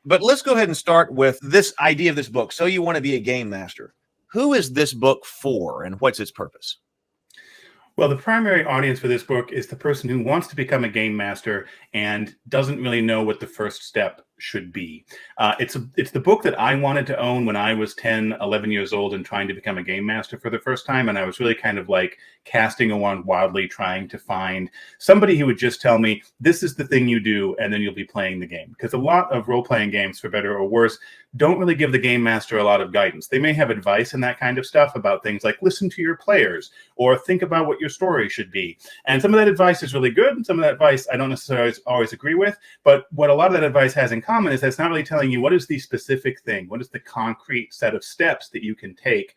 But let's go ahead and start with this idea of this book. So you want to be a game master. Who is this book for, and what's its purpose? Well, the primary audience for this book is the person who wants to become a game master and doesn't really know what the first step should be. It's the book that I wanted to own when I was 10, 11 years old and trying to become a game master for the first time. And I was really kind of like casting around wildly, trying to find somebody who would just tell me, this is the thing you do, and then you'll be playing the game. Because a lot of role-playing games, for better or worse, don't really give the game master a lot of guidance. They may have advice and that kind of stuff about things like listen to your players or think about what your story should be. And some of that advice is really good, and some of that advice I don't necessarily always agree with. But what a lot of that advice has in common is that it's not really telling you what is the specific thing, what is the concrete set of steps that you can take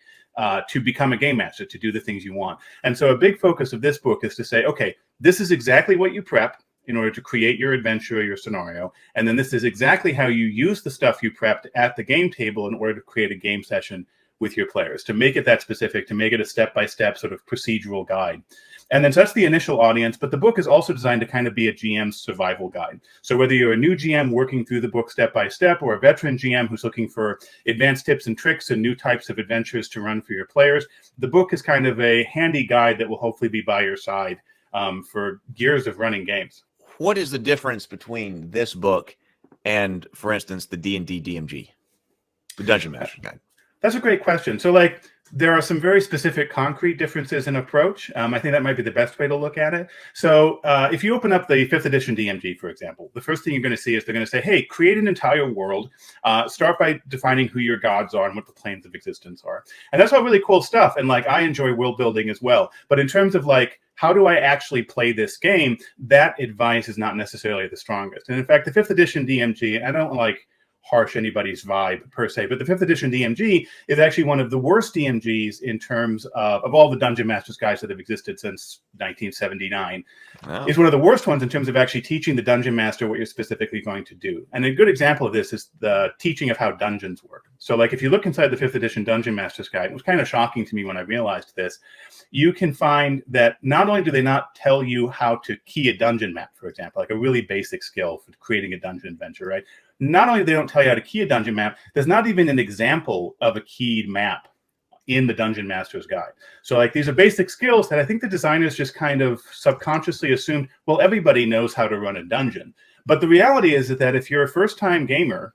to become a game master, to do the things you want. And so a big focus of this book is to say, okay, this is exactly what you prep in order to create your adventure or your scenario. And then this is exactly how you use the stuff you prepped at the game table in order to create a game session with your players, to make it that specific, to make it a step-by-step sort of procedural guide. And then so that's the initial audience, but the book is also designed to kind of be a GM's survival guide. So whether you're a new GM working through the book step-by-step or a veteran GM who's looking for advanced tips and tricks and new types of adventures to run for your players, the book is kind of a handy guide that will hopefully be by your side for years of running games. What is the difference between this book and, for instance, the D&D DMG, the Dungeon Master Guide? That's a great question. So, like, there are some very specific concrete differences in approach. I think that might be the best way to look at it. So if you open up the 5th edition DMG, for example, the first thing you're going to see is they're going to say, hey, create an entire world. Start by defining who your gods are and what the planes of existence are. And that's all really cool stuff. And like, I enjoy world building as well. But in terms of like, how do I actually play this game? That advice is not necessarily the strongest. And in fact, the 5th edition DMG, I don't like harsh anybody's vibe per se, but the 5th edition DMG is actually one of the worst DMGs in terms of all the Dungeon Masters guides that have existed since 1979. Wow. It's one of the worst ones in terms of actually teaching the Dungeon Master what you're specifically going to do. And a good example of this is the teaching of how dungeons work. So like if you look inside the 5th edition Dungeon Masters guide, it was kind of shocking to me when I realized this, you can find that not only do they not tell you how to key a dungeon map, for example, like a really basic skill for creating a dungeon adventure, right? Not only they don't tell you how to key a dungeon map, there's not even an example of a keyed map in the Dungeon Master's Guide. So like these are basic skills that I think the designers just kind of subconsciously assumed, well, everybody knows how to run a dungeon. But the reality is that if you're a first-time gamer,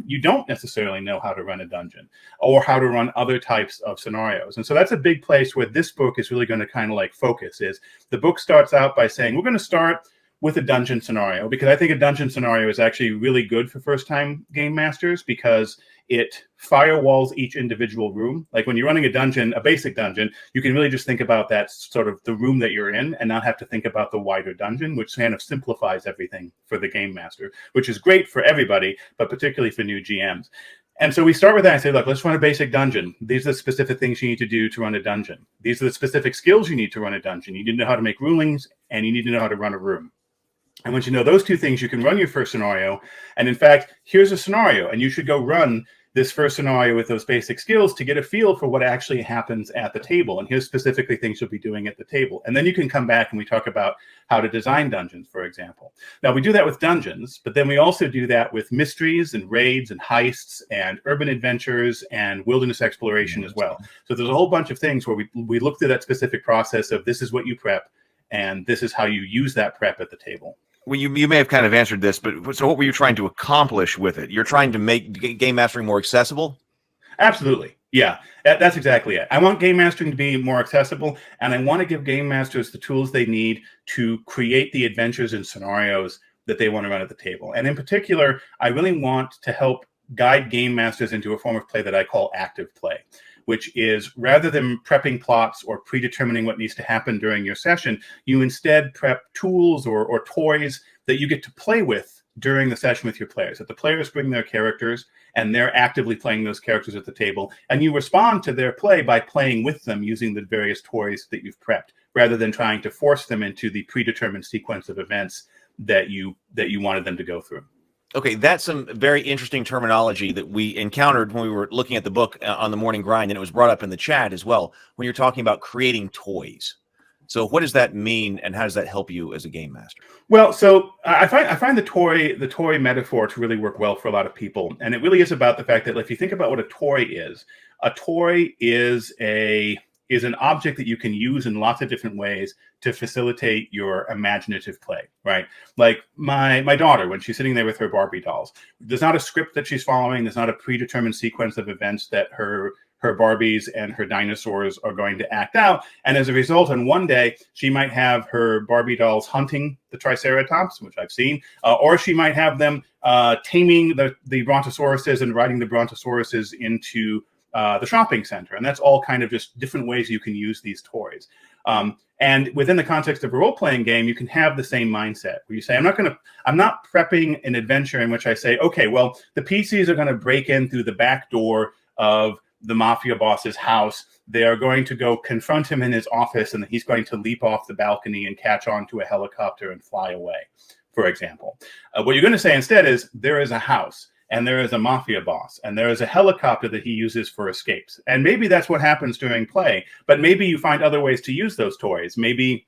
you don't necessarily know how to run a dungeon or how to run other types of scenarios. And so that's a big place where this book is really going to kind of like focus is the book starts out by saying, we're going to start with a dungeon scenario, because I think a dungeon scenario is actually really good for first-time game masters because it firewalls each individual room. Like when you're running a dungeon, a basic dungeon, you can really just think about that sort of the room that you're in and not have to think about the wider dungeon, which kind of simplifies everything for the game master, which is great for everybody, but particularly for new GMs. And so we start with that and say, look, let's run a basic dungeon. These are the specific things you need to do to run a dungeon. These are the specific skills you need to run a dungeon. You need to know how to make rulings, and you need to know how to run a room. And once you know those two things, you can run your first scenario. And in fact, here's a scenario, and you should go run this first scenario with those basic skills to get a feel for what actually happens at the table. And here's specifically things you'll be doing at the table. And then you can come back and we talk about how to design dungeons, for example. Now, we do that with dungeons, but then we also do that with mysteries and raids and heists and urban adventures and wilderness exploration as well. So there's a whole bunch of things where we look through that specific process of this is what you prep, and this is how you use that prep at the table. Well, you may have kind of answered this, but so what were you trying to accomplish with it? You're trying to make game mastering more accessible? Absolutely. Yeah, that's exactly it. I want game mastering to be more accessible, and I want to give game masters the tools they need to create the adventures and scenarios that they want to run at the table. And in particular, I really want to help guide game masters into a form of play that I call active play, which is rather than prepping plots or predetermining what needs to happen during your session, you instead prep tools or toys that you get to play with during the session with your players. That the players bring their characters and they're actively playing those characters at the table, and you respond to their play by playing with them using the various toys that you've prepped, rather than trying to force them into the predetermined sequence of events that you wanted them to go through. Okay, that's some very interesting terminology that we encountered when we were looking at the book on the Morning Grind, and it was brought up in the chat as well when you're talking about creating toys. So what does that mean, and how does that help you as a game master? Well, so I find the toy metaphor to really work well for a lot of people, and it really is about the fact that if you think about what a toy is an object that you can use in lots of different ways to facilitate your imaginative play, right? Like my daughter, when she's sitting there with her Barbie dolls, there's not a script that she's following. There's not a predetermined sequence of events that her Barbies and her dinosaurs are going to act out. And as a result, on one day, she might have her Barbie dolls hunting the Triceratops, which I've seen, or she might have them taming the Brontosauruses and riding the Brontosauruses into the shopping center. And that's all kind of just different ways you can use these toys. And within the context of a role-playing game, you can have the same mindset where you say, I'm not prepping an adventure in which I say, okay, well, the PCs are going to break in through the back door of the mafia boss's house. They are going to go confront him in his office, and he's going to leap off the balcony and catch onto a helicopter and fly away, for example. What you're going to say instead is there is a house, and there is a mafia boss, and there is a helicopter that he uses for escapes. And maybe that's what happens during play, but maybe you find other ways to use those toys. Maybe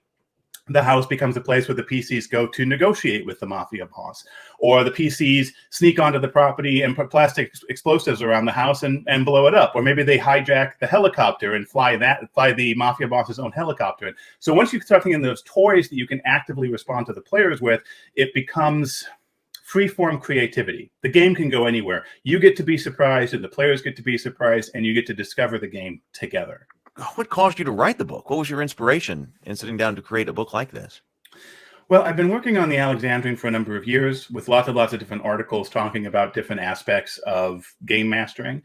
the house becomes a place where the PCs go to negotiate with the mafia boss, or the PCs sneak onto the property and put plastic explosives around the house and blow it up. Or maybe they hijack the helicopter and fly the mafia boss's own helicopter in. So once you start thinking those toys that you can actively respond to the players with, it becomes free-form creativity. The game can go anywhere. You get to be surprised, and the players get to be surprised, and you get to discover the game together. What caused you to write the book? What was your inspiration in sitting down to create a book like this? Well, I've been working on the Alexandrian for a number of years with lots of different articles talking about different aspects of game mastering.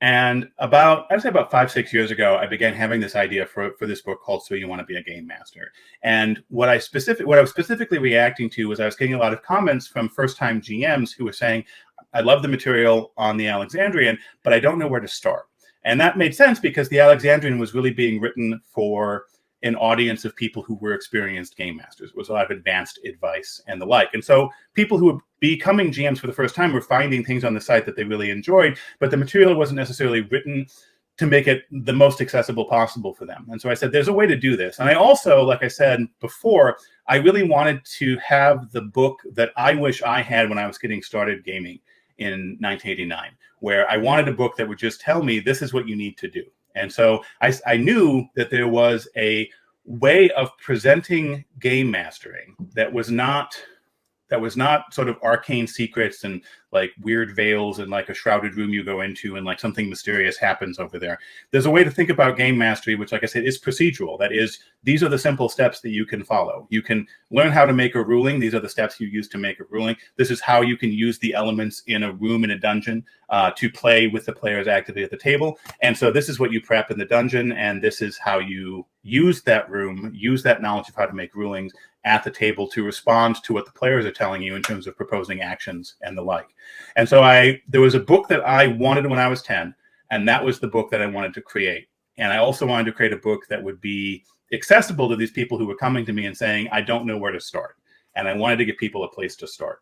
And I'd say about 5-6 years ago, I began having this idea for this book called So You Want to Be a Game Master. And what I was specifically reacting to was I was getting a lot of comments from first-time GMs who were saying, I love the material on the Alexandrian, but I don't know where to start. And that made sense because the Alexandrian was really being written for an audience of people who were experienced game masters. It was a lot of advanced advice and the like. And so people who were becoming GMs for the first time were finding things on the site that they really enjoyed, but the material wasn't necessarily written to make it the most accessible possible for them. And so I said, there's a way to do this. And I also, like I said before, I really wanted to have the book that I wish I had when I was getting started gaming in 1989, where I wanted a book that would just tell me this is what you need to do. And so I knew that there was a way of presenting game mastering that was not sort of arcane secrets and like weird veils and like a shrouded room you go into and like something mysterious happens over there. There's a way to think about game mastery, which, like I said, is procedural. That is, these are the simple steps that you can follow. You can learn how to make a ruling. These are the steps you use to make a ruling. This is how you can use the elements in a room in a dungeon to play with the players actively at the table. And so this is what you prep in the dungeon, and this is how you use that room, use that knowledge of how to make rulings at the table to respond to what the players are telling you in terms of proposing actions and the like. And so there was a book that I wanted when I was 10, and that was the book that I wanted to create. And I also wanted to create a book that would be accessible to these people who were coming to me and saying, I don't know where to start. And I wanted to give people a place to start.